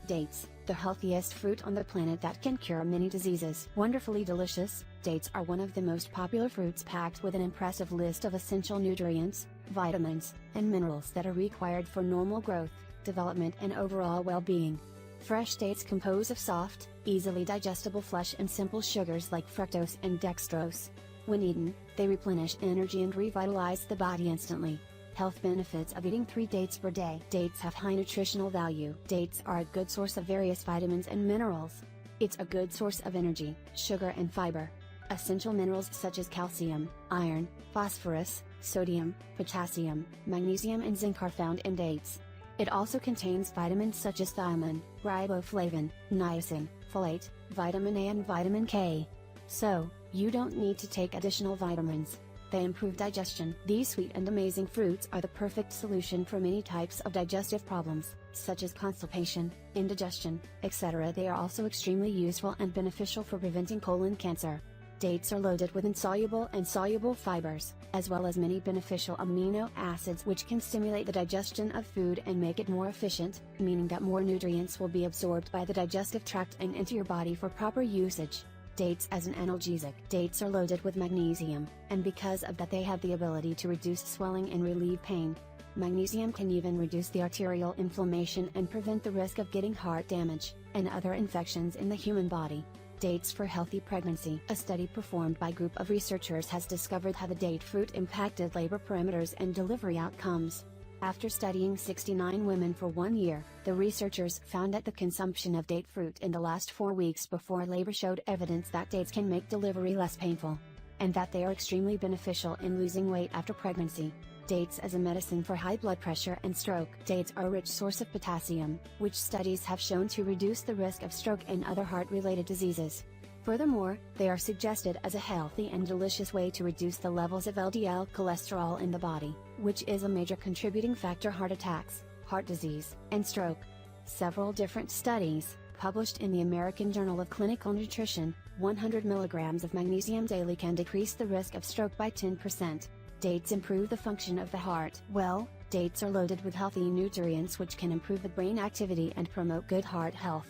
Dates, the healthiest fruit on the planet that can cure many diseases. Wonderfully delicious, dates are one of the most popular fruits, packed with an impressive list of essential nutrients, vitamins, and minerals that are required for normal growth, development and overall well-being. Fresh dates compose of soft, easily digestible flesh and simple sugars like fructose and dextrose. When eaten, they replenish energy and revitalize the body instantly. Health benefits of eating 3 dates per day. Dates have high nutritional value. Dates are a good source of various vitamins and minerals. It's a good source of energy, sugar and fiber. Essential minerals such as calcium, iron, phosphorus, sodium, potassium, magnesium and zinc are found in dates. It also contains vitamins such as thiamine, riboflavin, niacin, folate, vitamin A and vitamin K. So, you don't need to take additional vitamins. They improve digestion. These sweet and amazing fruits are the perfect solution for many types of digestive problems, such as constipation, indigestion, etc. They are also extremely useful and beneficial for preventing colon cancer. Dates are loaded with insoluble and soluble fibers, as well as many beneficial amino acids which can stimulate the digestion of food and make it more efficient, meaning that more nutrients will be absorbed by the digestive tract and into your body for proper usage. Dates as an analgesic. Dates are loaded with magnesium, and because of that they have the ability to reduce swelling and relieve pain. Magnesium can even reduce the arterial inflammation and prevent the risk of getting heart damage, and other infections in the human body. Dates for healthy pregnancy. A study performed by a group of researchers has discovered how the date fruit impacted labor parameters and delivery outcomes. After studying 69 women for 1 year, the researchers found that the consumption of date fruit in the last 4 weeks before labor showed evidence that dates can make delivery less painful, and that they are extremely beneficial in losing weight after pregnancy. Dates as a medicine for high blood pressure and stroke. Dates are a rich source of potassium, which studies have shown to reduce the risk of stroke and other heart-related diseases. Furthermore, they are suggested as a healthy and delicious way to reduce the levels of LDL cholesterol in the body, which is a major contributing factor heart attacks, heart disease, and stroke. Several different studies, published in the American Journal of Clinical Nutrition, 100 mg of magnesium daily can decrease the risk of stroke by 10%. Dates improve the function of the heart. Well, dates are loaded with healthy nutrients which can improve the brain activity and promote good heart health.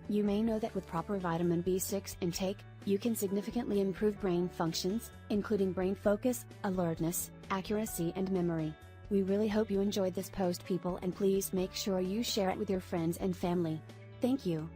You may know that with proper vitamin B6 intake, you can significantly improve brain functions, including brain focus, alertness, accuracy and memory. We really hope you enjoyed this post, people, and please make sure you share it with your friends and family. Thank you.